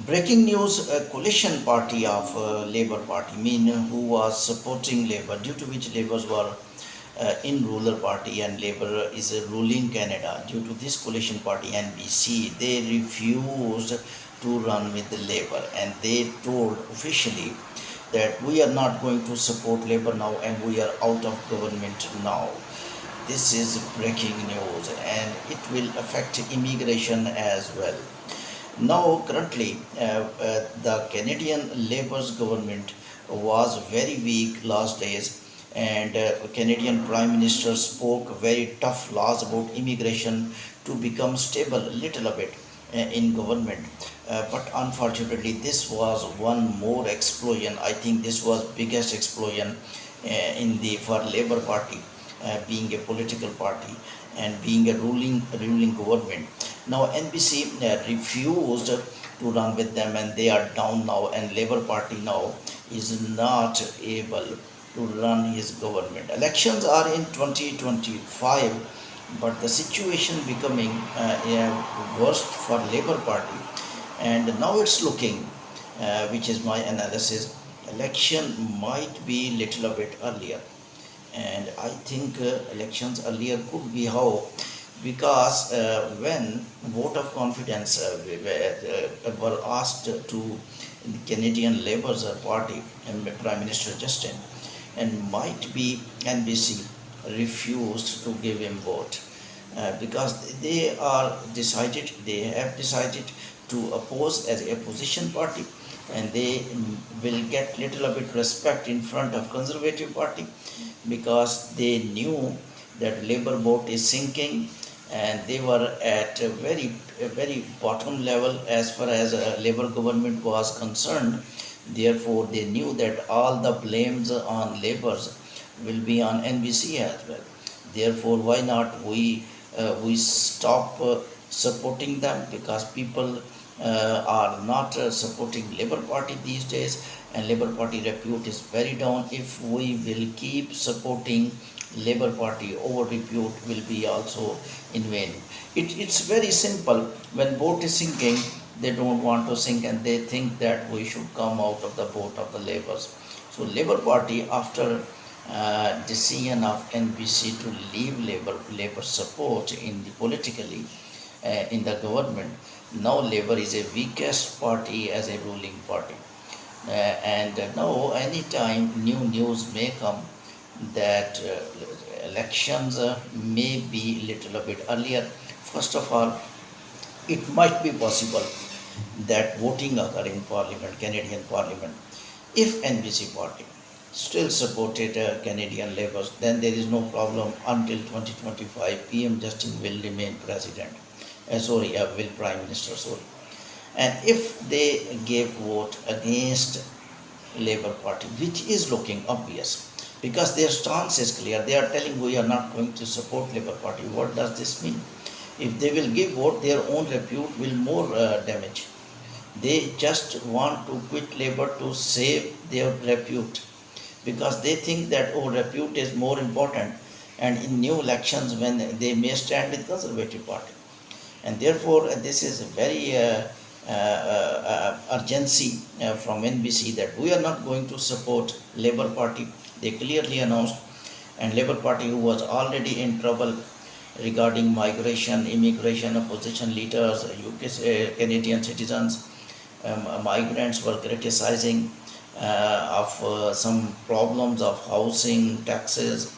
Breaking news: a coalition party of Labour Party, mean who was supporting Labour, due to which Labours were in ruler party and Labour is ruling Canada. Due to this coalition party NBC, they refused to run with the Labour and they told officially that we are not going to support Labour now and we are out of government now. This is breaking news and it will affect immigration as well. Now, currently, the Canadian Labour's government was very weak last days, and Canadian Prime Minister spoke very tough laws about immigration to become stable a little bit in government. But unfortunately, this was one more explosion. I think this was biggest explosion in the for Labour Party, being a political party and being a ruling government. Now NBC refused to run with them and they are down now, and Labour Party now is not able to run his government. Elections are in 2025, but the situation becoming worst for Labour Party, and now it's looking, which is my analysis, election might be little bit earlier. And I think elections earlier could be how, because when vote of confidence were asked to the Canadian Labour's Party and Prime Minister Justin, and might be NBC refused to give him vote because they have decided to oppose as a opposition party, and they will get little bit respect in front of Conservative Party because they knew that Labour vote is sinking and they were at a very bottom level as far as Labour government was concerned. Therefore, they knew that all the blames on Labour's will be on NBC as well. Therefore, why not we stop supporting them, because people are not supporting Labour Party these days, and Labour Party repute is very down. If we will keep supporting Labour Party, our repute will be also in vain. It's very simple. When boat is sinking, they don't want to sink and they think that we should come out of the boat of the Labours. So Labour Party, after decision of NBC to leave Labour support in the politically in the government, now Labour is a weakest party as a ruling party. And now anytime new news may come that elections may be little bit earlier. First of all, it might be possible that voting occur in Parliament, Canadian Parliament. If NBC party still supported Canadian Labour, then there is no problem until 2025. PM Justin will remain president. Will Prime Minister, sorry. And if they gave vote against Labour Party, which is looking obvious, because their stance is clear, they are telling we are not going to support Labour Party. What does this mean? If they will give vote, their own repute will more damage. They just want to quit Labour to save their repute, because they think that repute is more important, and in new elections when they may stand with Conservative Party. And therefore this is a very urgency from NBC that we are not going to support Labour Party. They clearly announced, and Labour Party, who was already in trouble regarding migration, immigration, opposition leaders, Canadian citizens, migrants were criticizing of some problems of housing, taxes,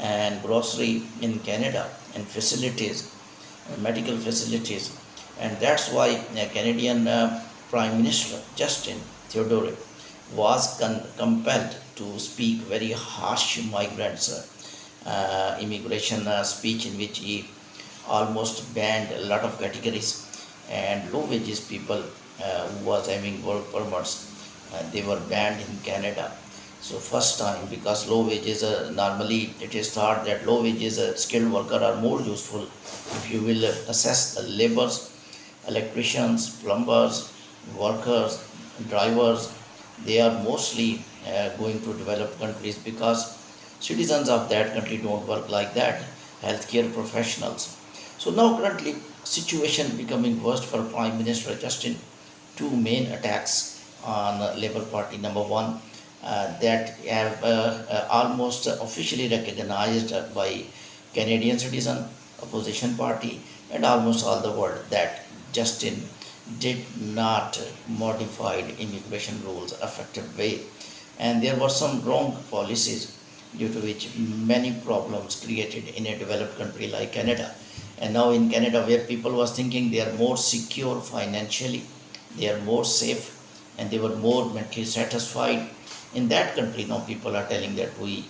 and grocery in Canada, and facilities, medical facilities. And that's why Canadian Prime Minister Justin Trudeau was compelled to speak very harsh migrants immigration speech, in which he almost banned a lot of categories, and low wages people who was having work permits, they were banned in Canada. So first time, because low wages normally it is thought that low wages skilled worker are more useful. If you will assess the laborers, electricians, plumbers, workers, drivers, they are mostly going to developed countries, because citizens of that country don't work like that, healthcare professionals. So now currently situation becoming worst for Prime Minister Justin two main attacks on Labour Party. Number one, that have almost officially recognized by Canadian citizen, opposition party, and almost all the world, that Justin did not modified immigration rules effective way, and there were some wrong policies due to which many problems created in a developed country like Canada. And now in Canada, where people was thinking they are more secure financially, they are more safe, and they were more mentally satisfied, in that country now people are telling that we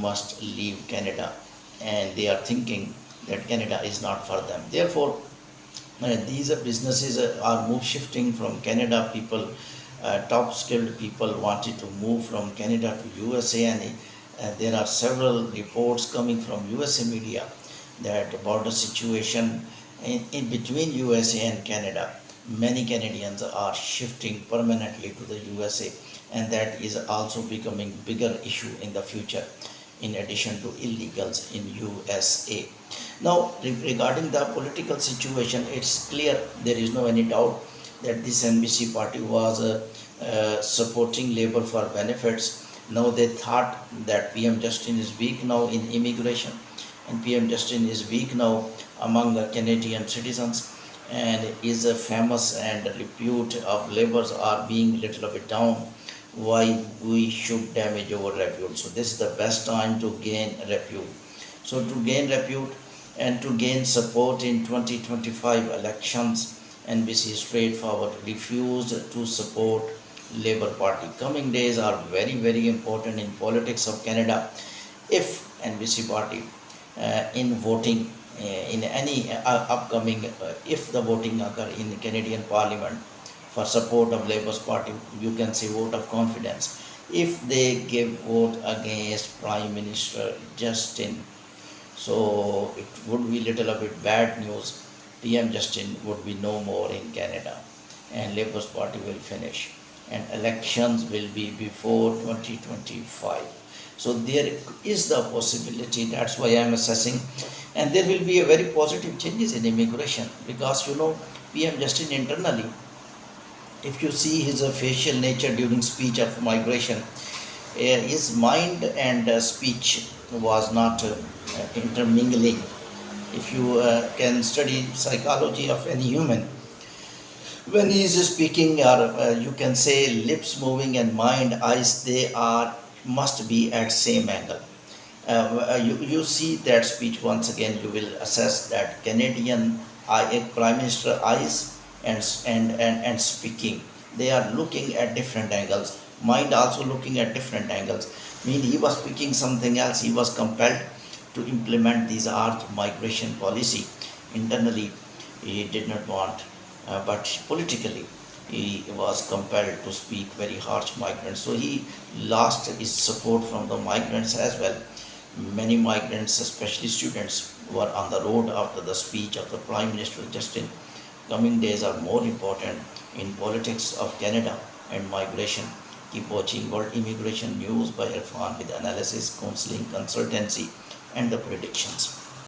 must leave Canada, and they are thinking that Canada is not for them. Therefore, these are businesses are move shifting from Canada. People, top skilled people wanted to move from Canada to USA, and there are several reports coming from USA media that about the situation in between USA and Canada. Many Canadians are shifting permanently to the USA, and that is also becoming bigger issue in the future, in addition to illegals in USA. Now, regarding the political situation, it's clear, there is no any doubt that this NBC party was supporting Labour for benefits. Now they thought that PM Justin is weak now in immigration, and PM Justin is weak now among the Canadian citizens, and is a famous, and repute of Labours are being little bit down. Why we should damage our repute? So this is the best time to gain repute. So to gain repute and to gain support in 2025 elections, NBC straightforward refused to support Labour Party. Coming days are very, very important in politics of Canada. If NBC Party in voting in any upcoming, if the voting occur in Canadian Parliament for support of Labour's Party, you can say vote of confidence. If they give vote against Prime Minister Justin, so it would be little a bit bad news. PM Justin would be no more in Canada, and Labour's Party will finish, and elections will be before 2025. So there is the possibility, that's why I am assessing, and there will be a very positive changes in immigration, because PM Justin internally, if you see his facial nature during speech of migration, his mind and speech was not intermingling. If you can study psychology of any human, when he is speaking, or you can say lips moving and mind, eyes, they are must be at same angle. You see that speech once again, you will assess that Canadian Prime Minister eyes and speaking, they are looking at different angles. Mind also looking at different angles. Mean he was speaking something else. He was compelled to implement these arch migration policy. Internally, he did not want, but politically, he was compelled to speak very harsh migrants. So he lost his support from the migrants as well. Many migrants, especially students, were on the road after the speech of the Prime Minister Justin. Coming days are more important in politics of Canada and migration. Keep watching World Immigration News by Irfan with analysis, counseling, consultancy, and the predictions.